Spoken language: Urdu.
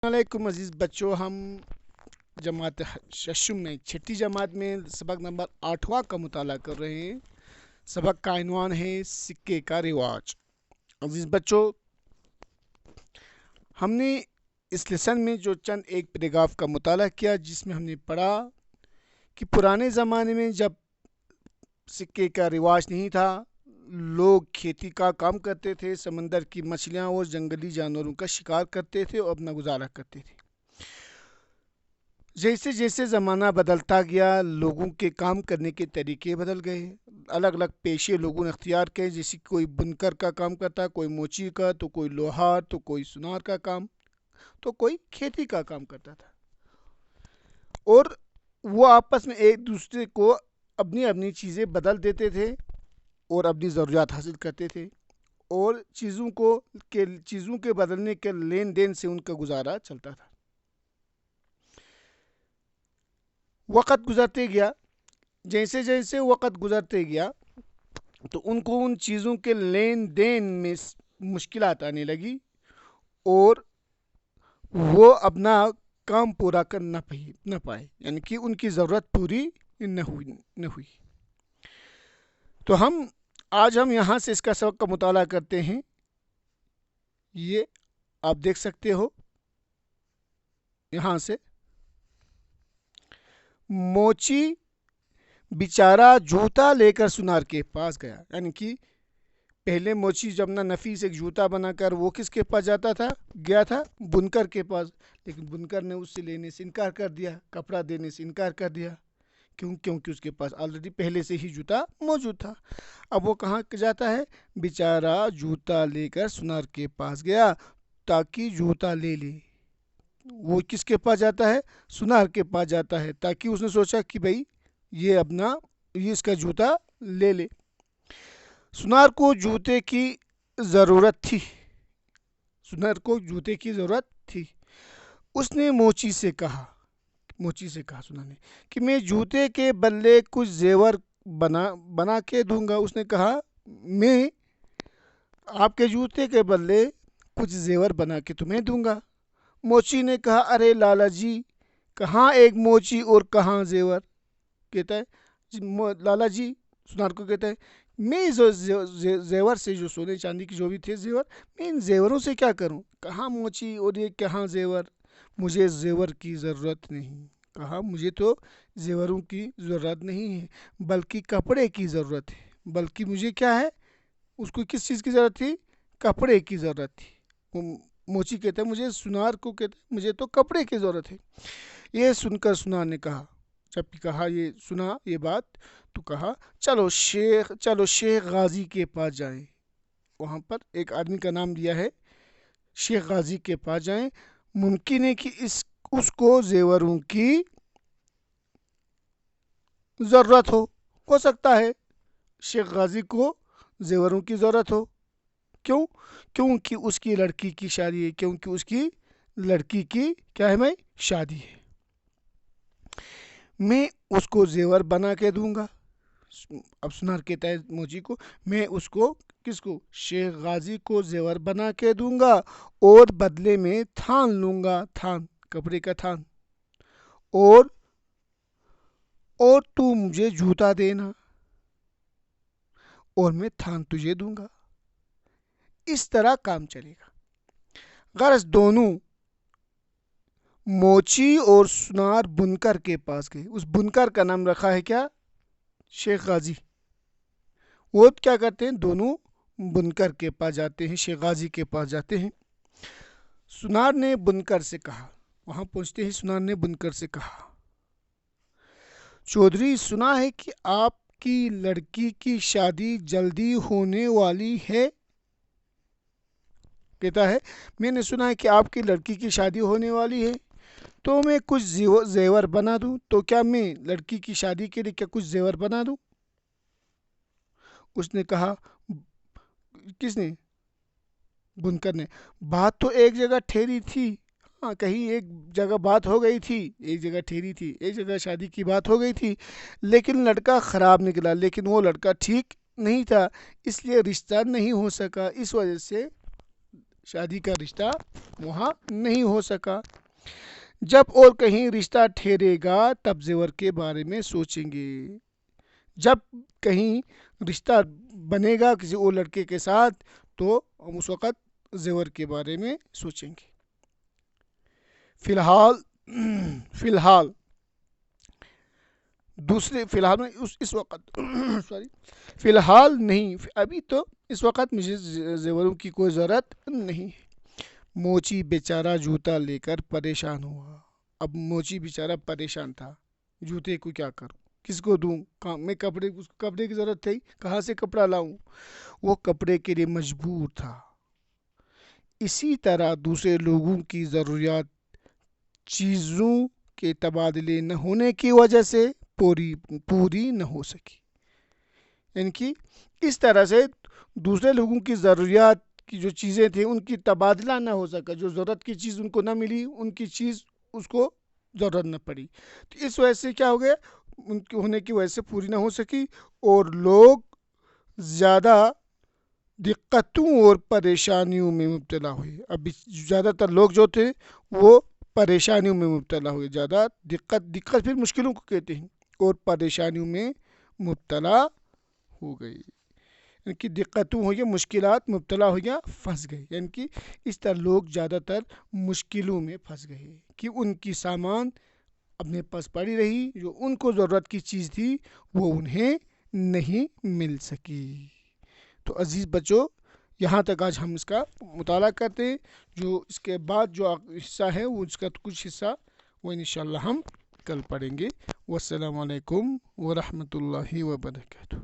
علیکم عزیز بچوں، ہم جماعت ششم میں چھٹی جماعت میں سبق نمبر 8واں کا مطالعہ کر رہے ہیں۔ سبق کا عنوان ہے سکے کا رواج۔ عزیز بچوں، ہم نے اس لیسن میں جو چند ایک پیراگراف کا مطالعہ کیا، جس میں ہم نے پڑھا کہ پرانے زمانے میں جب سکے کا رواج نہیں تھا، لوگ کھیتی کا کام کرتے تھے، سمندر کی مچھلیاں اور جنگلی جانوروں کا شکار کرتے تھے اور اپنا گزارا کرتے تھے۔ جیسے جیسے زمانہ بدلتا گیا، لوگوں کے کام کرنے کے طریقے بدل گئے، الگ الگ پیشے لوگوں نے اختیار کیے، جیسے کوئی بنکر کا کام کرتا، کوئی موچی کا، تو کوئی لوہار، تو کوئی سونار کا کام، تو کوئی کھیتی کا کام کرتا تھا، اور وہ آپس میں ایک دوسرے کو اپنی اپنی چیزیں بدل دیتے تھے اور اپنی ضروریات حاصل کرتے تھے، اور چیزوں کے بدلنے کے لین دین سے ان کا گزارا چلتا تھا۔ وقت گزرتے گیا، جیسے جیسے وقت گزرتے گیا تو ان کو ان چیزوں کے لین دین میں مشکلات آنے لگی، اور وہ اپنا کام پورا کر نہ پائے، یعنی کہ ان کی ضرورت پوری نہ ہوئی۔ تو آج ہم یہاں سے اس کا سبق کا مطالعہ کرتے ہیں۔ یہ آپ دیکھ سکتے ہو یہاں سے، موچی بیچارہ جوتا لے کر سونار کے پاس گیا، یعنی کہ پہلے موچی جب نہ نفیس ایک جوتا بنا کر وہ کس کے پاس گیا تھا؟ بنکر کے پاس، لیکن بنکر نے اس سے لینے سے انکار کر دیا، کپڑا دینے سے انکار کر دیا، کیونکہ اس کے پاس آلریڈی پہلے سے ہی جوتا موجود تھا۔ اب وہ کہاں جاتا ہے؟ بیچارہ جوتا لے کر سونار کے پاس گیا تاکہ جوتا لے لے۔ وہ کس کے پاس جاتا ہے؟ سونار کے پاس جاتا ہے، تاکہ اس نے سوچا کہ بھئی یہ اس کا جوتا لے لے۔ سونار کو جوتے کی ضرورت تھی۔ اس نے موچی سے کہا سونار نے کہ میں جوتے کے بدلے کچھ زیور بنا کے دوں گا۔ اس نے کہا میں آپ کے جوتے کے بدلے کچھ زیور بنا کے تمہیں دوں گا۔ موچی نے کہا ارے لالا جی، کہاں ایک موچی اور کہاں زیور؟ کہتا ہے لالا جی سونار کو کہتا ہے میں زیور سے، جو سونے چاندی کی جو بھی تھے زیور، میں ان زیوروں سے کیا کروں؟ کہاں موچی اور یہ کہاں زیور؟ مجھے زیور کی ضرورت نہیں۔ کہا مجھے تو زیوروں کی ضرورت نہیں ہے، بلکہ کپڑے کی ضرورت ہے۔ بلکہ مجھے کیا ہے؟ اس کو کس چیز کی ضرورت تھی؟ کپڑے کی ضرورت تھی۔ موچی کہتا ہے مجھے تو کپڑے کی ضرورت ہے۔ یہ سن کر سونار نے کہا، جب کہا یہ سنا یہ بات، تو کہا چلو شیخ غازی کے پاس جائیں۔ وہاں پر ایک آدمی کا نام دیا ہے، شیخ غازی کے پاس جائیں، ممکن ہے کہ اس کو زیوروں کی ضرورت ہو سکتا ہے شیخ غازی کو زیوروں کی ضرورت ہو۔ کیونکہ اس کی لڑکی کی شادی ہے، کیونکہ اس کی لڑکی کی کیا ہے بھائی؟ شادی ہے۔ میں اس کو زیور بنا کے دوں گا۔ اب سونار کہتا ہے موچی کو، میں اس کو کس کو؟ شیخ غازی کو زیور بنا کے دوں گا، اور بدلے میں تھان لوں گا، کپڑے کا تھان، اور تو مجھے جوتا دینا، اور میں تھان تجھے دوں گا۔ اس طرح کام چلے گا۔ غرض دونوں موچی اور سونار بنکر کے پاس گئے۔ اس بنکر کا نام رکھا ہے کیا؟ شیخ غازی۔ وہ کیا کرتے ہیں؟ دونوں بنکر کے پاس جاتے ہیں، شیخ غازی کے پاس جاتے ہیں۔ سونار نے بنکر سے کہا، وہاں پہنچتے ہی سونار نے بنکر سے کہا چودھری سنا ہے کہ آپ کی لڑکی کی شادی جلدی ہونے والی ہے۔ کہتا ہے میں نے سنا ہے کہ آپ کی لڑکی کی شادی ہونے والی ہے، تو میں کچھ زیور بنا دوں؟ تو کیا میں لڑکی کی شادی کے لیے کچھ زیور بنا دوں؟ اس نے کہا، کس نے؟ بنکر نے، بات تو ایک جگہ ٹھہری تھی، کہیں ایک جگہ بات ہو گئی تھی، ایک جگہ ٹھہری تھی، ایک جگہ شادی کی بات ہو گئی تھی، لیکن لڑکا خراب نکلا، لیکن وہ لڑکا ٹھیک نہیں تھا، اس لیے رشتہ نہیں ہو سکا، اس وجہ سے شادی کا رشتہ وہاں نہیں ہو سکا۔ جب اور کہیں رشتہ ٹھہرے گا تب زیور کے بارے میں سوچیں گے۔ جب کہیں رشتہ بنے گا کسی اور لڑکے کے ساتھ تو ہم اس وقت زیور کے بارے میں سوچیں گے۔ فی الحال دوسرے فی الحال میں اس وقت فی الحال نہیں، ابھی تو اس وقت مجھے زیوروں کی کوئی ضرورت نہیں ہے۔ موچی بیچارہ جوتا لے کر پریشان ہوا۔ اب موچی بیچارہ پریشان تھا، جوتے کو کیا کروں، کس کو دوں، میں کپڑے کی ضرورت تھی، کہاں سے کپڑا لاؤں، وہ کپڑے کے لیے مجبور تھا۔ اسی طرح دوسرے لوگوں کی ضروریات چیزوں کے تبادلے نہ ہونے کی وجہ سے پوری نہ ہو سکی۔ یعنی کہ اس طرح سے دوسرے لوگوں کی ضروریات کی جو چیزیں تھیں ان کی تبادلہ نہ ہو سکا، جو ضرورت کی چیز ان کو نہ ملی، ان کی چیز اس کو ضرورت نہ پڑی، تو اس وجہ سے کیا ہو گیا، ان کے ہونے کی وجہ سے پوری نہ ہو سکی، اور لوگ زیادہ دقتوں اور پریشانیوں میں مبتلا ہوئے۔ اب زیادہ تر لوگ جو تھے وہ پریشانیوں میں مبتلا ہوئے، زیادہ دقت پھر مشکلوں کو کہتے ہیں، اور پریشانیوں میں مبتلا ہو گئی، یعنی کہ دقتوں ہو گیا، مشکلات مبتلا ہو گیا، پھنس گئے، یعنی کہ اس طرح لوگ زیادہ تر مشکلوں میں پھنس گئے کہ ان کی سامان اپنے پاس پڑی رہی، جو ان کو ضرورت کی چیز تھی وہ انہیں نہیں مل سکی۔ تو عزیز بچوں، یہاں تک آج ہم اس کا مطالعہ کرتے ہیں، جو اس کے بعد جو حصہ ہے وہ اس کا کچھ حصہ وہ انشاءاللہ ہم کل پڑھیں گے۔ والسلام علیکم ورحمۃ اللہ وبرکاتہ۔